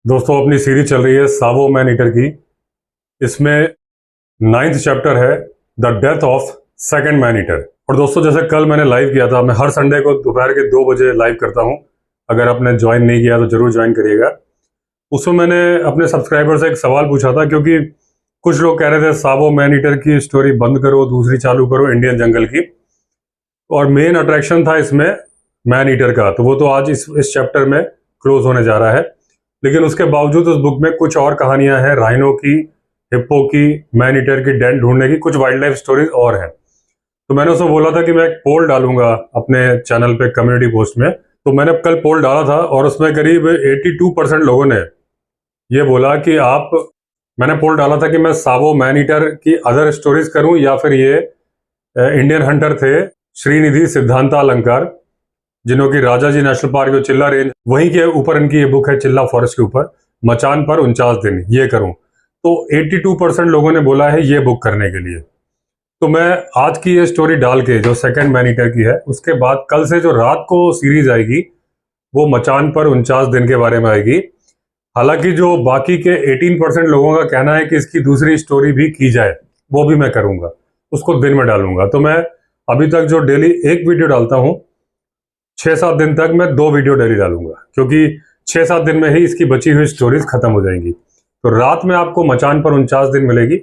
दोस्तों अपनी सीरीज चल रही है सावो मैन ईटर की। इसमें 9th चैप्टर है the death of second man eater. और दोस्तों जैसे कल मैंने लाइव किया था, मैं हर संडे को दोपहर के 2 बजे लाइव करता हूं। अगर आपने ज्वाइन नहीं किया तो जरूर ज्वाइन करिएगा। उसमें मैंने अपने सब्सक्राइबर से एक सवाल पूछा था, क्योंकि कुछ लोग कह रहे थे सावो मैन ईटर की स्टोरी बंद करो, दूसरी चालू करो इंडियन जंगल की। और मेन अट्रैक्शन था इसमें मैन ईटर का, तो वो तो आज इस चैप्टर में क्लोज होने जा रहा है। लेकिन उसके बावजूद उस बुक में कुछ और कहानियां हैं, राइनो की, हिप्पो की, मैन ईटर की डेन ढूंढने की, कुछ वाइल्ड लाइफ स्टोरीज और हैं। तो मैंने उसको बोला था कि मैं एक पोल डालूंगा अपने चैनल पे कम्युनिटी पोस्ट में। तो मैंने कल पोल डाला था और उसमें करीब 82% लोगों ने ये बोला कि मैंने पोल डाला था कि मैं सावो मैन ईटर की अदर स्टोरीज करूं या फिर ये इंडियन हंटर थे श्रीनिधि सिद्धांता अलंकार, जिन्हों की राजा जी नेशनल पार्क जो चिल्ला रेंज वहीं के ऊपर इनकी ये बुक है, चिल्ला फॉरेस्ट के ऊपर, मचान पर 49 दिन, ये करूं। तो 82% लोगों ने बोला है ये बुक करने के लिए। तो मैं आज की ये स्टोरी डाल के जो सेकंड मैन ईटर की है, उसके बाद कल से जो रात को सीरीज आएगी वो मचान पर 49 दिन के बारे में आएगी। हालांकि जो बाकी के 18% लोगों का कहना है कि इसकी दूसरी स्टोरी भी की जाए, वो भी मैं करूंगा, उसको दिन में डालूंगा। तो मैं अभी तक जो डेली एक वीडियो डालता हूं, 6-7 दिन तक मैं 2 वीडियो डेली डालूंगा, क्योंकि 6-7 दिन में ही इसकी बची हुई स्टोरीज खत्म हो जाएंगी। तो रात में आपको मचान पर 49 दिन मिलेगी,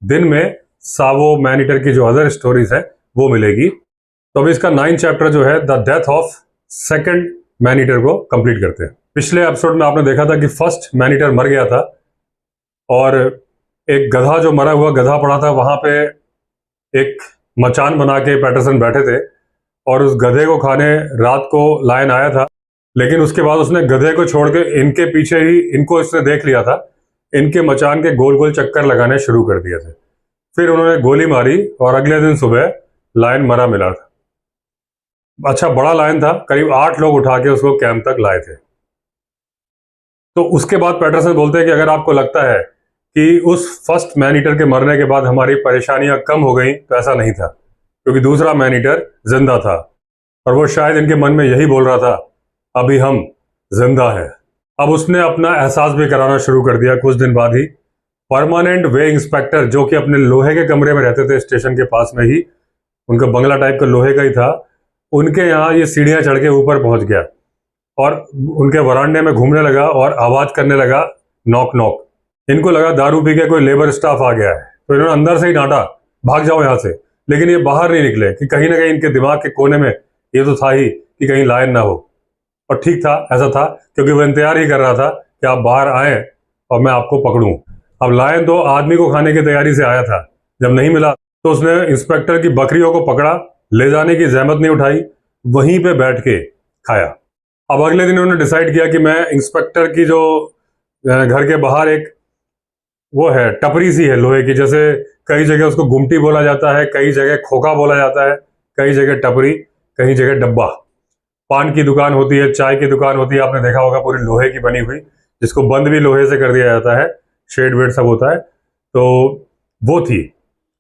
दिन में सावो मैन ईटर की जो अदर स्टोरीज है वो मिलेगी। तो अभी इसका 9th चैप्टर जो है the death of second man eater को कंप्लीट करते हैं। पिछले एपिसोड में आपने देखा था कि फर्स्ट मैन ईटर मर गया था और एक गधा जो मरा हुआ गधा पड़ा था, वहां पे एक मचान बना के पैटरसन बैठे थे और उस गधे को खाने रात को लायन आया था। लेकिन उसके बाद उसने गधे को छोड़ के इनके पीछे ही, इनको इसने देख लिया था, इनके मचान के गोल गोल चक्कर लगाने शुरू कर दिए थे। फिर उन्होंने गोली मारी और अगले दिन सुबह लायन मरा मिला था। अच्छा बड़ा लायन था, करीब 8 लोग उठा के उसको कैंप तक लाए थे। तो उसके बाद पैटरसन बोलते हैं कि अगर आपको लगता है कि उस फर्स्ट मैन ईटर के मरने के बाद हमारी परेशानियां कम हो गई, तो ऐसा नहीं था, क्योंकि दूसरा मैन ईटर जिंदा था और वो शायद इनके मन में यही बोल रहा था, अभी हम जिंदा हैं। अब उसने अपना एहसास भी कराना शुरू कर दिया कुछ दिन बाद ही। परमानेंट वे इंस्पेक्टर, जो कि अपने लोहे के कमरे में रहते थे स्टेशन के पास में ही, उनका बंगला टाइप का लोहे का ही था, उनके यहाँ ये सीढ़ियां चढ़ के ऊपर पहुंच गया और उनके वरांडे में घूमने लगा और आवाज करने लगा, नॉक नॉक। इनको लगा दारू पी के कोई लेबर स्टाफ आ गया है, तो इन्होंने अंदर से ही डांटा, भाग जाओ यहाँ से। लेकिन ये बाहर नहीं निकले कि कहीं ना कहीं इनके दिमाग के कोने में ये तो था ही कि कहीं लायन ना हो। और ठीक था, ऐसा था, क्योंकि वो इंतजार ही कर रहा था कि आप बाहर आए और मैं आपको पकड़ूं। अब लायन तो आदमी को खाने की तैयारी से आया था, जब नहीं मिला तो उसने इंस्पेक्टर की बकरियों को पकड़ा, ले जाने की जहमत नहीं उठाई, वहीं पे बैठ के खाया। अब अगले दिन उन्होंने डिसाइड किया कि मैं इंस्पेक्टर की जो घर के बाहर एक वो है टपरी सी है लोहे की, जैसे कई जगह उसको गुमटी बोला जाता है, कई जगह खोखा बोला जाता है, कई जगह टपरी, कई जगह डब्बा। पान की दुकान होती है, चाय की दुकान होती है, आपने देखा होगा, पूरी लोहे की बनी हुई, जिसको बंद भी लोहे से कर दिया जाता है, शेड वेड सब होता है। तो वो थी,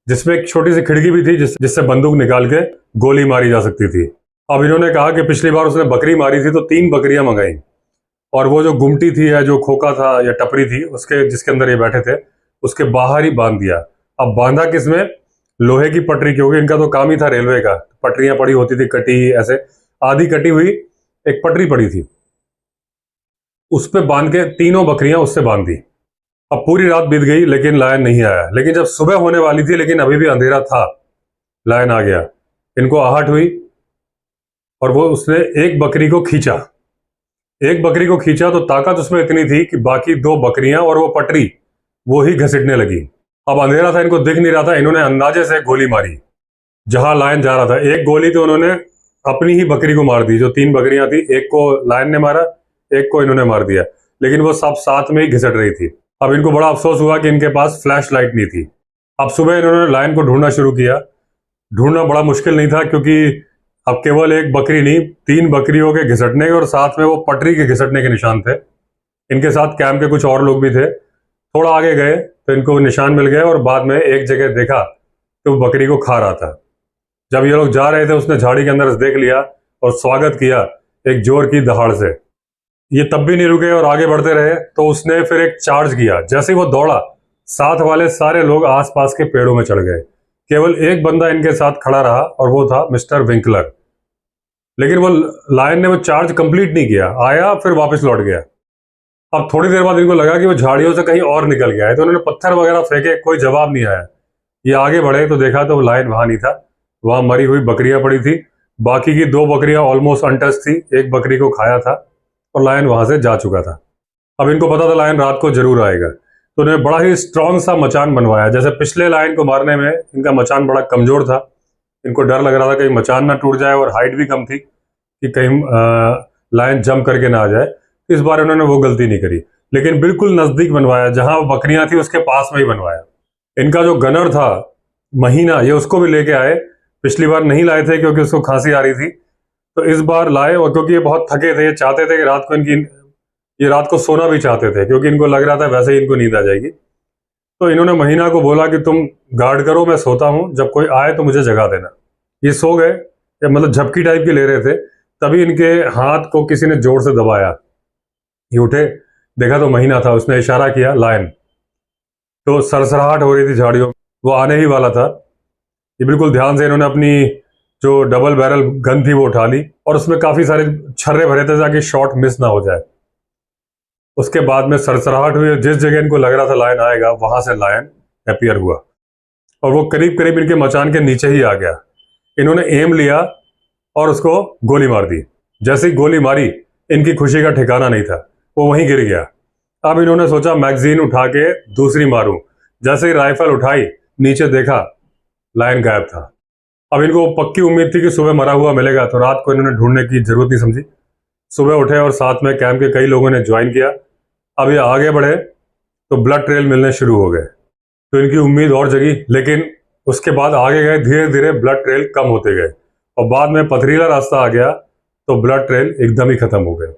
जिसमें एक छोटी सी खिड़की भी थी जिससे बंदूक निकाल के गोली मारी जा सकती थी। अब इन्होंने कहा कि पिछली बार उसने बकरी मारी थी तो 3 बकरियां मंगाई, और वो जो गुमटी थी या जो खोखा था या टपरी थी, उसके जिसके अंदर ये बैठे थे, उसके बाहर ही बांध दिया। अब बांधा किसमें? लोहे की पटरी, क्योंकि इनका तो काम ही था रेलवे का, पटरियां पड़ी होती थी कटी, ऐसे आधी कटी हुई एक पटरी पड़ी थी, उस पे बांध के तीनों बकरियां उससे बांध दी। अब पूरी रात बीत गई लेकिन लायन नहीं आया। लेकिन जब सुबह होने वाली थी, लेकिन अभी भी अंधेरा था, लायन आ गया। इनको आहट हुई और वो उसने एक बकरी को खींचा। एक बकरी को खींचा तो ताकत उसमें इतनी थी कि बाकी 2 बकरियां और वो पटरी वो ही घसीटने लगी। अब अंधेरा था, इनको दिख नहीं रहा था, इन्होंने अंदाजे से गोली मारी जहां लायन जा रहा था। एक गोली तो उन्होंने अपनी ही बकरी को मार दी, जो 3 बकरियां थी, एक को लायन ने मारा, एक को इन्होंने मार दिया, लेकिन वो सब साथ में ही घिसट रही थी। अब इनको बड़ा अफसोस हुआ कि इनके पास फ्लैश लाइट नहीं थी। अब सुबह इन्होंने लायन को ढूंढना शुरू किया। ढूंढना बड़ा मुश्किल नहीं था, क्योंकि अब केवल एक बकरी नहीं, 3 बकरियों के घिसटने और साथ में वो पटरी के घिसटने के निशान थे। इनके साथ कैंप के कुछ और लोग भी थे। थोड़ा आगे गए तो इनको निशान मिल गए और बाद में एक जगह देखा तो वो बकरी को खा रहा था। जब ये लोग जा रहे थे, उसने झाड़ी के अंदर से देख लिया और स्वागत किया एक जोर की दहाड़ से। ये तब भी नहीं रुके और आगे बढ़ते रहे, तो उसने फिर एक चार्ज किया। जैसे ही वो दौड़ा, साथ वाले सारे लोग आसपास के पेड़ों में चढ़ गए। केवल एक बंदा इनके साथ खड़ा रहा और वो था मिस्टर विंकलर। लेकिन वो लायन ने वो चार्ज कंप्लीट नहीं किया, आया फिर वापस लौट गया। अब थोड़ी देर बाद इनको लगा कि वो झाड़ियों से कहीं और निकल गया है, तो उन्होंने पत्थर वगैरह फेंके, कोई जवाब नहीं आया। ये आगे बढ़े तो देखा तो लायन वहां नहीं था, वहां मरी हुई बकरियां पड़ी थी। बाकी की 2 बकरियां ऑलमोस्ट अनटच थी, एक बकरी को खाया था और लायन वहां से जा चुका था। अब इनको पता था लायन रात को जरूर आएगा, तो उन्होंने बड़ा ही स्ट्रांग सा मचान बनवाया। जैसे पिछले लायन को मारने में इनका मचान बड़ा कमजोर था, इनको डर लग रहा था कहीं मचान ना टूट जाए, और हाइट भी कम थी कि कहीं लायन जंप करके ना आ जाए। इस बार उन्होंने वो गलती नहीं करी, लेकिन बिल्कुल नजदीक बनवाया, जहां बकरियां थी उसके पास में ही बनवाया। इनका जो गनर था महीना, ये उसको भी लेके आए। पिछली बार नहीं लाए थे क्योंकि उसको खांसी आ रही थी, तो इस बार लाए। और क्योंकि ये बहुत थके थे, ये चाहते थे कि रात को ये रात को सोना भी चाहते थे, क्योंकि इनको लग रहा था वैसे ही इनको नींद आ जाएगी। तो इन्होंने महीना को बोला कि तुम गार्ड करो, मैं सोता हूं, जब कोई आए तो मुझे जगा देना। ये सो गए, मतलब झपकी टाइप की ले रहे थे, तभी इनके हाथ को किसी ने जोर से दबाया। ये उठे, देखा तो महीना था, उसने इशारा किया लायन। तो सरसराहट हो रही थी झाड़ियों में, वो आने ही वाला था। ये बिल्कुल ध्यान से इन्होंने अपनी जो डबल बैरल गन थी वो उठा ली, और उसमें काफी सारे छर्रे भरे थे ताकि शॉट मिस ना हो जाए। उसके बाद में सरसराहट हुई, जिस जगह इनको लग रहा था लायन आएगा, वहां से लायन अपीयर हुआ और वो करीब करीब इनके मचान के नीचे ही आ गया। इन्होंने एम लिया और उसको गोली मार दी। जैसे ही गोली मारी, इनकी खुशी का ठिकाना नहीं था, वो वहीं गिर गया। अब इन्होंने सोचा मैगजीन उठा के दूसरी मारूं। जैसे ही राइफल उठाई, नीचे देखा, लायन गायब था। अब इनको पक्की उम्मीद थी कि सुबह मरा हुआ मिलेगा, तो रात को इन्होंने ढूंढने की जरूरत नहीं समझी। सुबह उठे और साथ में कैंप के कई लोगों ने ज्वाइन किया। अब ये आगे बढ़े तो ब्लड ट्रेल मिलने शुरू हो गए, तो इनकी उम्मीद और जगी। लेकिन उसके बाद आगे गए, धीरे धीरे ब्लड ट्रेल कम होते गए, और बाद में पथरीला रास्ता आ गया, तो ब्लड ट्रेल एकदम ही खत्म हो गए।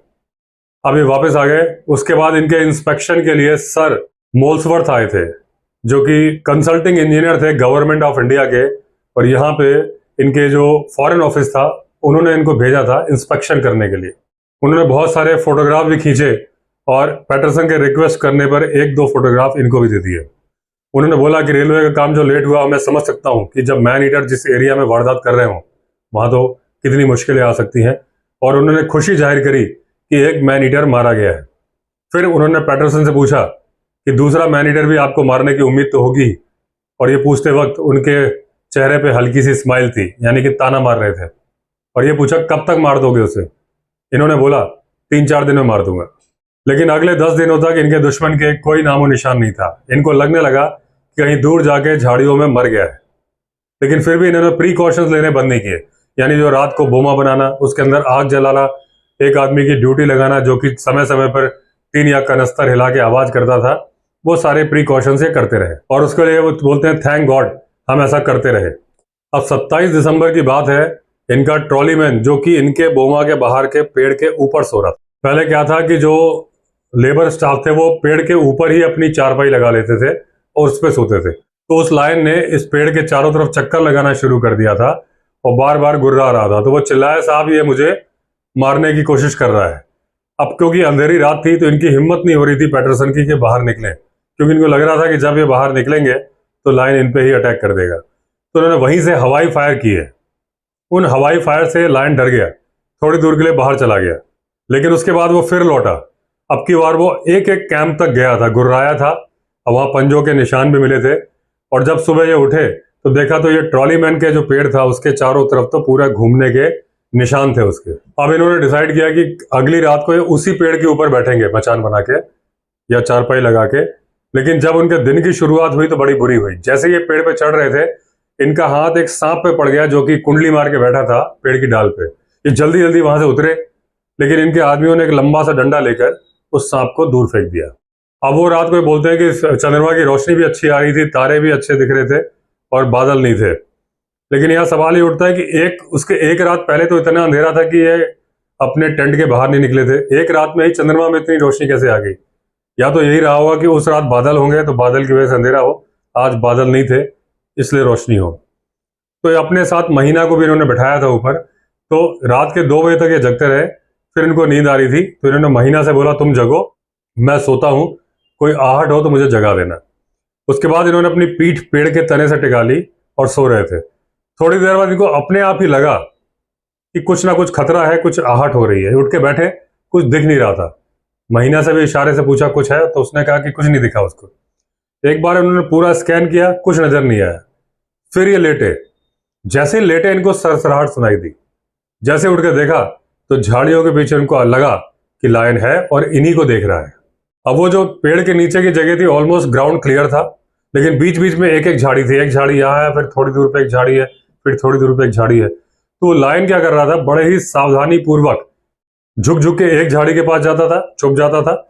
अब ये वापस आ गए। उसके बाद इनके इंस्पेक्शन के लिए सर मोल्सवर्थ आए थे, जो कि कंसल्टिंग इंजीनियर थे गवर्नमेंट ऑफ इंडिया के, और यहाँ पे इनके जो फॉरेन ऑफिस था, उन्होंने इनको भेजा था इंस्पेक्शन करने के लिए। उन्होंने बहुत सारे फोटोग्राफ भी खींचे, और पैटरसन के रिक्वेस्ट करने पर 1-2 फोटोग्राफ इनको भी दे दिए। उन्होंने बोला कि रेलवे का काम जो लेट हुआ, मैं समझ सकता हूँ कि जब मैन ईटर जिस एरिया में वारदात कर रहे हो, वहां तो कितनी मुश्किलें आ सकती हैं। और उन्होंने खुशी जाहिर करी कि एक मैन ईटर मारा गया है। फिर उन्होंने पैटरसन से पूछा कि दूसरा मैन ईटर भी आपको मारने की उम्मीद तो होगी। और ये पूछते वक्त उनके चेहरे पे हल्की सी स्माइल थी, यानी कि ताना मार रहे थे। और ये पूछा कब तक मार दोगे उसे? इन्होंने बोला 3-4 दिन में मार दूंगा। लेकिन अगले 10 दिनों तक इनके दुश्मन के कोई नामो निशान नहीं था। इनको लगने लगा कि कहीं दूर जाके झाड़ियों में मर गया है। लेकिन फिर भी इन्होंने प्रीकॉशंस लेने बंद नहीं किए, यानी जो रात को बोमा बनाना, उसके अंदर आग जलाना, एक आदमी की ड्यूटी लगाना जो कि समय समय पर टीन या कनस्तर हिला के आवाज करता था, वो सारे प्रीकॉशंस ये करते रहे। और उसके लिए वो बोलते हैं थैंक गॉड हम ऐसा करते रहे। अब 27 दिसंबर की बात है। इनका ट्रॉलीमैन, जो कि इनके बोमा के बाहर के पेड़ के ऊपर सो रहा था। पहले क्या था कि जो लेबर स्टाफ थे वो पेड़ के ऊपर ही अपनी चारपाई लगा लेते थे और उस पर सोते थे। तो उस लायन ने इस पेड़ के चारों तरफ चक्कर लगाना शुरू कर दिया था और बार बार गुर्रा रहा था। तो वो चिल्लाया, साहब ये मुझे मारने की कोशिश कर रहा है। अब क्योंकि अंधेरी रात थी, तो इनकी हिम्मत नहीं हो रही थी पैटरसन की कि बाहर निकलें, क्योंकि इनको लग रहा था कि जब ये बाहर निकलेंगे तो लायन इन पे ही अटैक कर देगा। तो उन्होंने वहीं से हवाई फायर किए। उन हवाई फायर से लायन डर गया, थोड़ी दूर के लिए बाहर चला गया। लेकिन उसके बाद वो फिर लौटा। अब की बार वो एक एक कैंप तक गया था, गुर्राया था, और वहां पंजों के निशान भी मिले थे। और जब सुबह ये उठे तो देखा तो ये ट्रॉलीमैन के जो पेड़ था उसके चारों तरफ तो पूरा घूमने के निशान थे उसके। अब इन्होंने डिसाइड किया कि अगली रात को ये उसी पेड़ के ऊपर बैठेंगे मचान बना के या चारपाई लगा के। लेकिन जब उनके दिन की शुरुआत हुई तो बड़ी बुरी हुई। जैसे ये पेड़ पे चढ़ रहे थे, इनका हाथ एक सांप पे पड़ गया जो कि कुंडली मार के बैठा था पेड़ की डाल पे। ये जल्दी जल्दी वहां से उतरे, लेकिन इनके आदमियों ने एक लंबा सा डंडा लेकर उस सांप को दूर फेंक दिया। अब वो रात को बोलते हैं कि चंद्रमा की रोशनी भी अच्छी आ रही थी, तारे भी अच्छे दिख रहे थे और बादल नहीं थे। लेकिन यहाँ सवाल ये उठता है कि उसके एक रात पहले तो इतना अंधेरा था कि ये अपने टेंट के बाहर नहीं निकले थे। एक रात में ही चंद्रमा में इतनी रोशनी कैसे आ गई? या तो यही रहा होगा कि उस रात बादल होंगे तो बादल की वजह से अंधेरा हो, आज बादल नहीं थे इसलिए रोशनी हो। तो ये अपने साथ महीना को भी इन्होंने बैठाया था ऊपर। तो रात के 2 बजे तक ये जगते रहे। फिर इनको नींद आ रही थी, तो इन्होंने महीना से बोला तुम जगो, मैं सोता हूँ, कोई आहट हो तो मुझे जगा देना। उसके बाद इन्होंने अपनी पीठ पेड़ के तने से टिका ली और सो रहे थे। थोड़ी देर बाद इनको अपने आप ही लगा कि कुछ ना कुछ खतरा है, कुछ आहट हो रही है। उठ के बैठे, कुछ दिख नहीं रहा था। महीना से भी इशारे से पूछा कुछ है, तो उसने कहा कि कुछ नहीं दिखा उसको। एक बार उन्होंने पूरा स्कैन किया, कुछ नजर नहीं आया। फिर ये लेटे, जैसे ही लेटे इनको सरसराहट सुनाई दी। जैसे उठ के देखा तो झाड़ियों के पीछे उनको लगा कि लायन है और इन्हीं को देख रहा है। अब वो जो पेड़ के नीचे की जगह थी ऑलमोस्ट ग्राउंड क्लियर था, लेकिन बीच बीच में एक एक झाड़ी थी। एक झाड़ी यहाँ है, फिर थोड़ी दूर पे एक झाड़ी है, फिर थोड़ी दूर पे एक झाड़ी है। तो वो लायन क्या कर रहा था, बड़े ही सावधानी पूर्वक झुक झुक के एक झाड़ी के पास जाता था, छुप जाता था।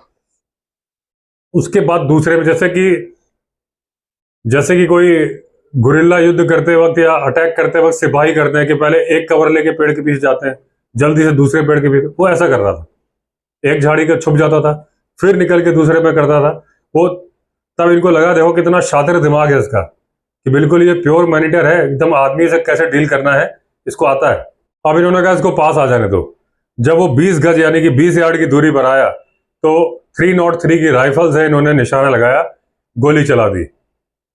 उसके बाद दूसरे में, जैसे कि कोई गुरिल्ला युद्ध करते वक्त या अटैक करते वक्त सिपाही करते हैं कि पहले एक कवर लेके पेड़ के पीछे जाते हैं, जल्दी से दूसरे पेड़ के पीछे, वो ऐसा कर रहा था। एक झाड़ी का छुप जाता था, फिर निकल के दूसरे पे करता था वो। तब इनको लगा देखो कितना शातिर दिमाग है इसका, कि बिल्कुल ये प्योर मैनीटर है, एकदम आदमी से कैसे डील करना है इसको आता है। अब इन्होंने कहा इसको पास आ जाने दो। जब वो 20 गज यानी कि 20 यार्ड की दूरी पर आया तो 303 की राइफल से इन्होंने निशाना लगाया, गोली चला दी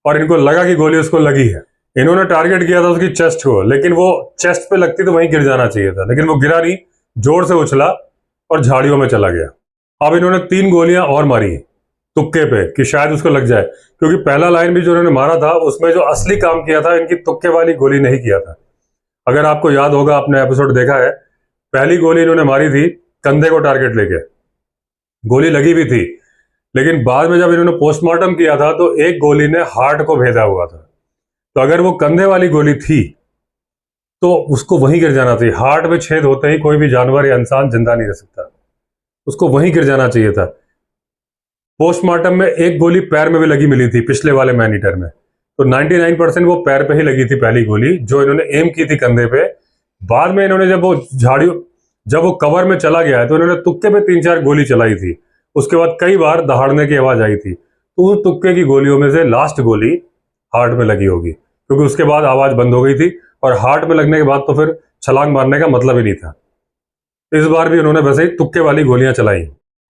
और इनको लगा कि गोली उसको लगी है। इन्होंने टारगेट किया था उसकी चेस्ट को, लेकिन वो चेस्ट पे लगती तो वहीं गिर जाना चाहिए था, लेकिन वो गिरा नहीं, जोर से उछला और झाड़ियों में चला गया। अब इन्होंने 3 गोलियां और मारी तुक्के पे कि शायद उसको लग जाए, क्योंकि पहला लाइन भी जो इन्होंने मारा था उसमें जो असली काम किया था, इनकी तुक्के वाली गोली नहीं किया था। अगर आपको याद होगा, आपने एपिसोड देखा है, पहली गोली इन्होंने मारी थी कंधे को टारगेट लेके, गोली लगी भी थी, लेकिन बाद में जब इन्होंने पोस्टमार्टम किया था तो एक गोली ने हार्ट को भेदा हुआ था। तो अगर वो कंधे वाली गोली थी तो उसको वहीं गिर जाना चाहिए। हार्ट में छेद होते ही कोई भी जानवर या इंसान जिंदा नहीं रह सकता, उसको वहीं गिर जाना चाहिए था। पोस्टमार्टम में एक गोली पैर में भी लगी मिली थी पिछले वाले मैनीटर में, तो 99% वो पैर पे ही लगी थी पहली गोली, जो इन्होंने एम की थी कंधे पे। बाद में इन्होंने जब वो कवर में चला गया है तो इन्होंने तुक्के पे 3-4 गोली चलाई थी। उसके बाद कई बार दहाड़ने की आवाज आई थी, तो उस तुक्के की गोलियों में से लास्ट गोली हार्ट में लगी होगी, क्योंकि उसके बाद आवाज बंद हो गई थी और हार्ट में लगने के बाद तो फिर छलांग मारने का मतलब ही नहीं था। इस बार भी उन्होंने वैसे ही तुक्के वाली गोलियां चलाई।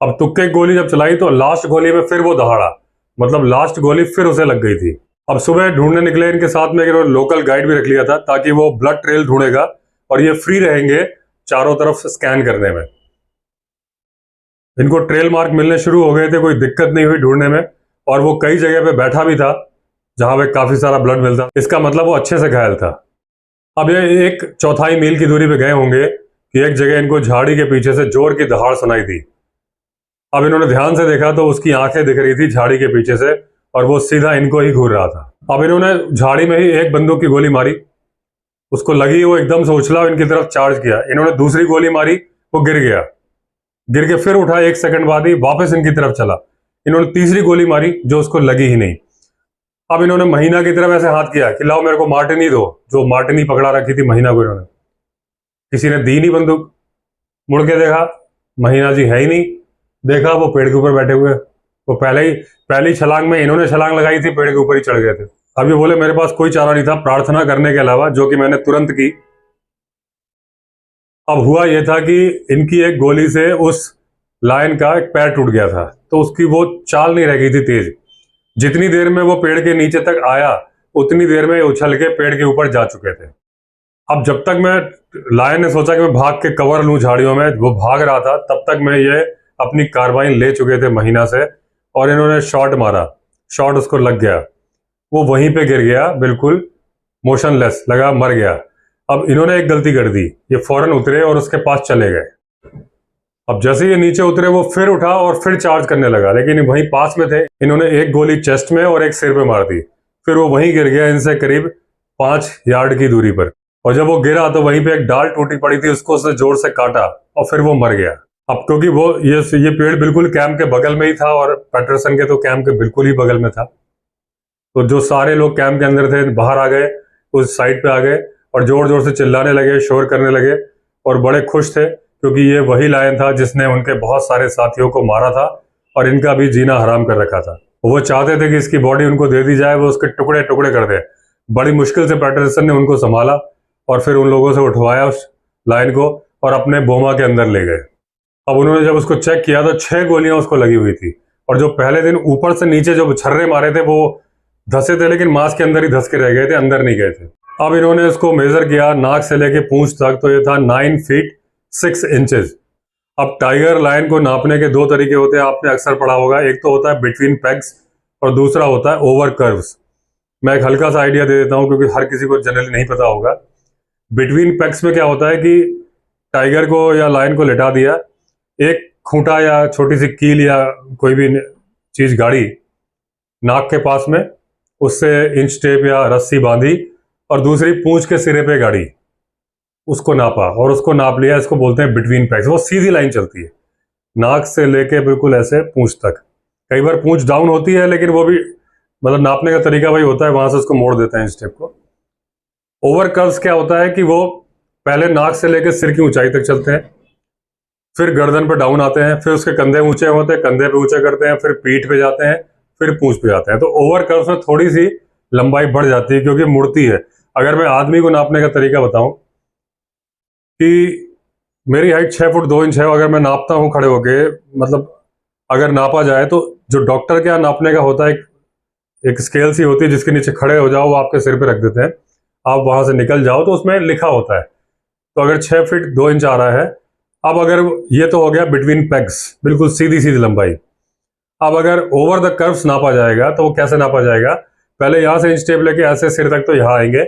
अब तुक्के की गोली जब चलाई तो लास्ट गोली में फिर वो दहाड़ा, मतलब लास्ट गोली फिर उसे लग गई थी। अब सुबह ढूंढने निकले, इनके साथ में इन्होंने लोकल गाइड भी रख लिया था ताकि वो ब्लड ट्रेल ढूंढेगा और ये फ्री रहेंगे चारों तरफ स्कैन करने में। इनको ट्रेल मार्क मिलने शुरू हो गए थे, कोई दिक्कत नहीं हुई ढूंढने में, और वो कई जगह पे बैठा भी था जहां पे काफी सारा ब्लड मिलता, इसका मतलब वो अच्छे से घायल था। अब ये 1/4 मील की दूरी पे गए होंगे कि एक जगह इनको झाड़ी के पीछे से जोर की दहाड़ सुनाई दी। अब इन्होंने ध्यान से देखा तो उसकी आंखें दिख रही थी झाड़ी के पीछे से, और वो सीधा इनको ही घूर रहा था। अब इन्होंने झाड़ी में ही एक बंदूक की गोली मारी, उसको लगी, वो एकदम से उछला, इनकी तरफ चार्ज किया। इन्होंने दूसरी गोली मारी, वो गिर गया, गिर के फिर उठा, 1 सेकंड बाद ही वापस इनकी तरफ चला। इन्होंने तीसरी गोली मारी जो उसको लगी ही नहीं। अब इन्होंने महीना की तरफ ऐसे हाथ किया कि लाओ मेरे को मार्टिनी दो, जो मार्टिनी पकड़ा रखी थी महीना को, इन्होंने किसी ने दी नहीं बंदूक। मुड़ के देखा, महीना जी है ही नहीं। देखा वो पेड़ के ऊपर बैठे हुए, वो पहली छलांग में इन्होंने छलांग लगाई थी, पेड़ के ऊपर ही चढ़ गए थे। अब ये बोले मेरे पास कोई चारा नहीं था प्रार्थना करने के अलावा, जो कि मैंने तुरंत की। अब हुआ यह था कि इनकी एक गोली से उस लायन का एक पैर टूट गया था, तो उसकी वो चाल नहीं रह गई थी तेज। जितनी देर में वो पेड़ के नीचे तक आया उतनी देर में उछल के पेड़ के ऊपर जा चुके थे। अब जब तक लायन ने सोचा कि मैं भाग के कवर लूं झाड़ियों में, वो भाग रहा था, तब तक मैं ये अपनी कार्बाइन ले चुके थे महीना से, और इन्होंने शॉट मारा, शॉट उसको लग गया, वो वहीं पे गिर गया, बिल्कुल मोशनलेस, लगा मर गया। अब इन्होंने एक गलती कर दी, ये फौरन उतरे और उसके पास चले गए। अब जैसे ये नीचे उतरे वो फिर उठा और फिर चार्ज करने लगा, लेकिन वहीं पास में थे। इन्होंने एक गोली चेस्ट में और एक सिर पे मार दी, फिर वो वहीं गिर गया, इनसे करीब 5 यार्ड की दूरी पर। और जब वो गिरा तो वहीं पे एक डाल टूटी पड़ी थी, उसको उसने जोर से काटा और फिर वो मर गया। अब क्योंकि वो ये पेड़ बिल्कुल कैंप के बगल में ही था, और पैटरसन के तो कैंप के बिल्कुल ही बगल में था, तो जो सारे लोग कैंप के अंदर थे बाहर आ गए, उस साइड पे आ गए और जोर जोर से चिल्लाने लगे, शोर करने लगे, और बड़े खुश थे क्योंकि ये वही लायन था जिसने उनके बहुत सारे साथियों को मारा था और इनका भी जीना हराम कर रखा था। वो चाहते थे कि इसकी बॉडी उनको दे दी जाए, वो उसके टुकड़े टुकड़े कर दे। बड़ी मुश्किल से पैटरसन ने उनको संभाला और फिर उन लोगों से उठवाया उस लायन को और अपने बोमा के अंदर ले गए। अब उन्होंने जब उसको चेक किया तो 6 गोलियां उसको लगी हुई थी, और जो पहले दिन ऊपर से नीचे जो छर्रे मारे थे वो धसे थे, लेकिन मांस के अंदर ही धस के रह गए थे, अंदर नहीं गए थे। अब इन्होंने इसको मेजर किया नाक से लेके पूंछ तक, तो ये था 9 फीट 6 इंचेस। अब टाइगर लायन को नापने के 2 तरीके होते हैं, आपने अक्सर पढ़ा होगा। एक तो होता है बिटवीन पेग्स और दूसरा होता है ओवर कर्व्स। मैं एक हल्का सा आइडिया दे देता हूं क्योंकि हर किसी को जनरली नहीं पता होगा। बिटवीन पेग्स में क्या होता है कि टाइगर को या लायन को लिटा दिया, एक खूंटा या छोटी सी कील या कोई भी चीज गाड़ी नाक के पास में, उससे इंच टेप या रस्सी बांधी, और दूसरी पूंछ के सिरे पे गाड़ी, उसको नापा और उसको नाप लिया। इसको बोलते हैं बिटवीन पेग्स। वो सीधी लाइन चलती है नाक से लेके बिल्कुल ऐसे पूंछ तक। कई बार पूंछ डाउन होती है, लेकिन वो भी मतलब नापने का तरीका वही होता है, वहां से उसको मोड़ देते हैं इंच टेप को। ओवर कर्व्स क्या होता है कि वो पहले नाक से लेकर सिर की ऊंचाई तक चलते हैं, फिर गर्दन पे डाउन आते हैं, फिर उसके कंधे ऊंचे होते हैं, कंधे पे ऊंचे करते हैं, फिर पीठ पे जाते हैं, फिर पूंछ पे जाते हैं। तो ओवर कर्व्स में थोड़ी सी लंबाई बढ़ जाती है क्योंकि मुड़ती है। अगर मैं आदमी को नापने का तरीका बताऊं कि मेरी हाइट 6 फुट 2 इंच है, अगर मैं नापता हूं खड़े होके, मतलब अगर नापा जाए तो जो डॉक्टर के यहाँ नापने का होता है, एक स्केल सी होती है जिसके नीचे खड़े हो जाओ, वो आपके सिर पे रख देते हैं, आप वहां से निकल जाओ तो उसमें लिखा होता है। तो अगर 6 फीट 2 इंच आ रहा है, अब अगर ये तो हो गया बिटवीन पेग्स, बिल्कुल सीधी सीधी लंबाई। अब अगर ओवर द कर्व्स नापा जाएगा तो वो कैसे नापा जाएगा? पहले यहां से इंच टेप लेके ऐसे सिर तक तो यहां आएंगे,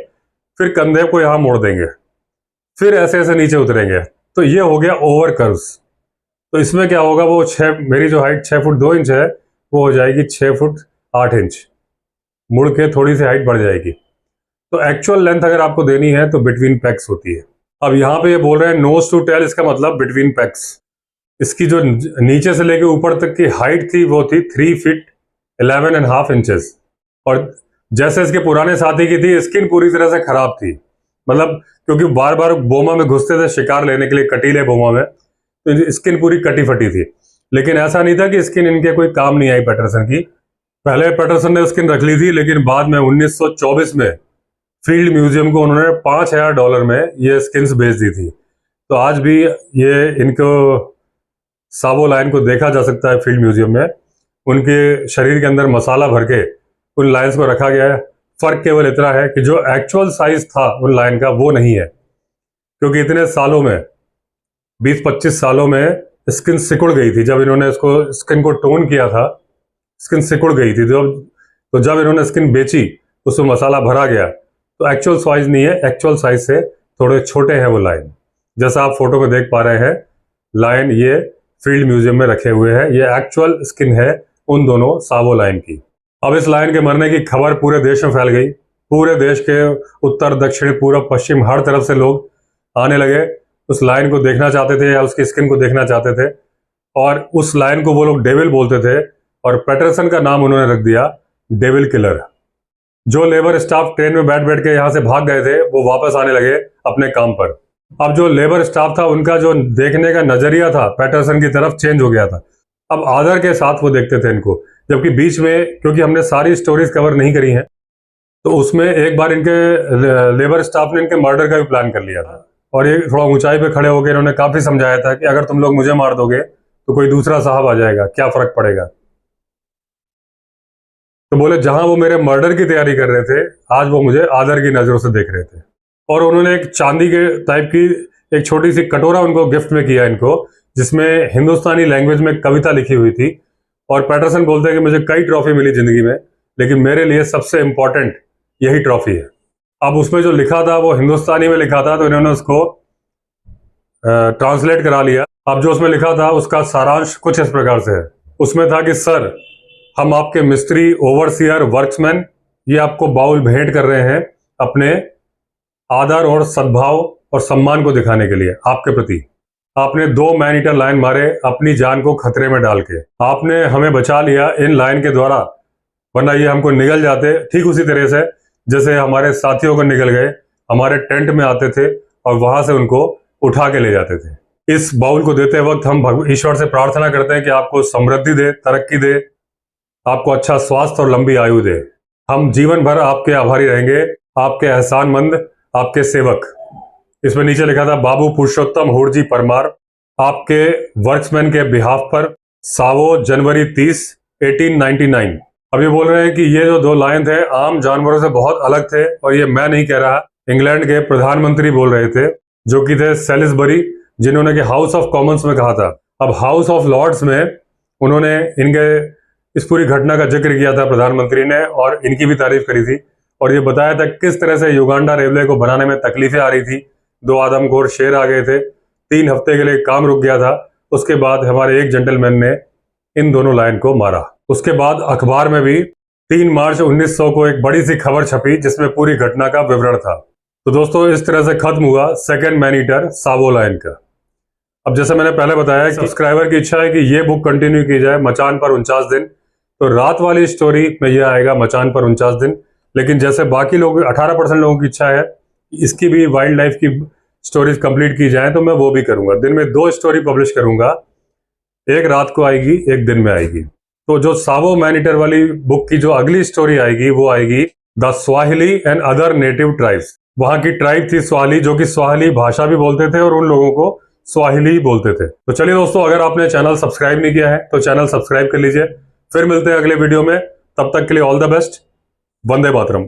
फिर कंधे को यहां मोड़ देंगे, फिर ऐसे ऐसे नीचे उतरेंगे, तो ये हो गया ओवर कर्व्स। तो इसमें क्या होगा, वो मेरी जो हाइट 6 फुट 2 इंच है वो हो जाएगी 6 फुट 8 इंच, मुड़ के थोड़ी सी हाइट बढ़ जाएगी। तो एक्चुअल लेंथ अगर आपको देनी है तो बिटवीन पेग्स होती है। अब यहाँ पे ये बोल रहे हैं नोज टू टेल, इसका मतलब बिटवीन पेग्स। इसकी जो नीचे से लेके ऊपर तक की हाइट थी वो थी 3 फीट 11.5 इंचेस। और जैसे इसके पुराने साथी की थी, स्किन पूरी तरह से खराब थी, मतलब क्योंकि बार बार बोमा में घुसते थे शिकार लेने के लिए, कटीले बोमा में, तो स्किन पूरी कटी फटी थी। लेकिन ऐसा नहीं था कि स्किन इनके कोई काम नहीं आई पैटरसन की। पहले पैटरसन ने स्किन रख ली थी, लेकिन बाद में 1924 में फील्ड म्यूजियम को उन्होंने $5000 में ये स्किन्स बेच दी थी। तो आज भी ये इनको सावो लायन को देखा जा सकता है फील्ड म्यूजियम में। उनके शरीर के अंदर मसाला भर के उन लायंस को रखा गया है। फर्क केवल इतना है कि जो एक्चुअल साइज था उन लायन का वो नहीं है, क्योंकि इतने सालों में 20-25 सालों में स्किन सिकुड़ गई थी। जब इन्होंने इसको स्किन को टोन किया था, स्किन सिकुड़ गई थी। तो जब इन्होंने स्किन बेची, उसमें मसाला भरा गया, तो एक्चुअल साइज नहीं है, एक्चुअल साइज से थोड़े छोटे हैं वो लायन। जैसा आप फोटो में देख पा रहे हैं, लायन ये फील्ड म्यूजियम में रखे हुए हैं। ये एक्चुअल स्किन है उन दोनों सावो लायन की। अब इस लायन के मरने की खबर पूरे देश में फैल गई। पूरे देश के उत्तर दक्षिण पूर्व पश्चिम हर तरफ से लोग आने लगे, उस लायन को देखना चाहते थे या उसकी स्किन को देखना चाहते थे। और उस लायन को वो लोग डेविल बोलते थे, और पैटरसन का नाम उन्होंने रख दिया डेविल किलर। जो लेबर स्टाफ ट्रेन में बैठ बैठ के यहाँ से भाग गए थे, वो वापस आने लगे अपने काम पर। अब जो लेबर स्टाफ था, उनका जो देखने का नजरिया था पैटरसन की तरफ चेंज हो गया था। अब आदर के साथ वो देखते थे इनको। जबकि बीच में, क्योंकि हमने सारी स्टोरीज कवर नहीं करी हैं, तो उसमें एक बार इनके लेबर स्टाफ ने इनके मर्डर का भी प्लान कर लिया था। और ये थोड़ा ऊंचाई पे खड़े होकर इन्होंने काफी समझाया था कि अगर तुम लोग मुझे मार दोगे तो कोई दूसरा साहब आ जाएगा, क्या फर्क पड़ेगा। तो बोले जहां वो मेरे मर्डर की तैयारी कर रहे थे, आज वो मुझे आदर की नजरों से देख रहे थे। और उन्होंने एक चांदी के टाइप की एक छोटी सी कटोरा उनको गिफ्ट में किया इनको, जिसमें हिंदुस्तानी लैंग्वेज में कविता लिखी हुई थी। और पैटरसन बोलते हैं कि मुझे कई ट्रॉफी मिली जिंदगी में, लेकिन मेरे लिए सबसे इंपॉर्टेंट यही ट्रॉफी है। अब उसमें जो लिखा था वो हिंदुस्तानी में लिखा था, तो इन्होंने उसको ट्रांसलेट करा लिया। अब जो उसमें लिखा था उसका सारांश कुछ इस प्रकार से है। उसमें था कि सर, हम आपके मिस्त्री, ओवरसियर, वर्क्समैन, ये आपको बाउल भेंट कर रहे हैं अपने आदर और सद्भाव और सम्मान को दिखाने के लिए आपके प्रति। आपने 2 मैन ईटर लायन मारे अपनी जान को खतरे में डाल के। आपने हमें बचा लिया इन लायन के द्वारा, वरना ये हमको निगल जाते, ठीक उसी तरह से जैसे हमारे साथियों को निगल गए। हमारे टेंट में आते थे और वहां से उनको उठा के ले जाते थे। इस बाउल को देते वक्त हम ईश्वर से प्रार्थना करते हैं कि आपको समृद्धि दे, तरक्की दे, आपको अच्छा स्वास्थ्य और लंबी आयु दे। हम जीवन भर आपके आभारी रहेंगे, आपके एहसानमंद, आपके सेवक। इसमें नीचे लिखा था बाबू पुरुषोत्तम हुरजी परमार। आपके वर्क्समैन के बिहाफ पर, सावो जनवरी 30, 1899। अब ये बोल रहे हैं कि ये जो 2 लाइन थे आम जानवरों से बहुत अलग थे, और ये मैं नहीं कह रहा, इंग्लैंड के प्रधानमंत्री बोल रहे थे, जो कि थे सेलिसबरी, जिन्होंने कि हाउस ऑफ कॉमन्स में कहा था। अब हाउस ऑफ लॉर्ड्स में उन्होंने इनके इस पूरी घटना का जिक्र किया था प्रधानमंत्री ने, और इनकी भी तारीफ करी थी, और ये बताया था किस तरह से युगांडा रेलवे को बनाने में तकलीफें आ रही थी। 2 आदमखोर शेर आ गए थे, 3 हफ्ते के लिए काम रुक गया था। उसके बाद हमारे एक जेंटलमैन ने इन दोनों लायन को मारा। उसके बाद अखबार में भी 3 मार्च 1900 को एक बड़ी सी खबर छपी जिसमें पूरी घटना का विवरण था। तो दोस्तों, इस तरह से खत्म हुआ सेकेंड मैन ईटर सावो लायन का। अब जैसे मैंने पहले बताया, सब्सक्राइबर की इच्छा है कि ये बुक कंटिन्यू की जाए, मचान पर 49 दिन। तो रात वाली स्टोरी में ये आएगा मचान पर 49 दिन। लेकिन जैसे बाकी लोग 18% लोगों की इच्छा है इसकी भी वाइल्ड लाइफ की स्टोरीज कंप्लीट की जाए, तो मैं वो भी करूंगा। दिन में 2 स्टोरी पब्लिश करूंगा, एक रात को आएगी, एक दिन में आएगी। तो जो सावो मैन ईटर वाली बुक की जो अगली स्टोरी आएगी वो आएगी the Swahili and other native tribes. वहां की ट्राइब थी स्वाहिली, जो कि स्वाहिली भाषा भी बोलते थे और उन लोगों को स्वाहिली बोलते थे। तो चलिए दोस्तों, अगर आपने चैनल सब्सक्राइब नहीं किया है तो चैनल सब्सक्राइब कर लीजिए। फिर मिलते हैं अगले वीडियो में, तब तक के लिए all the best. Vande Mataram.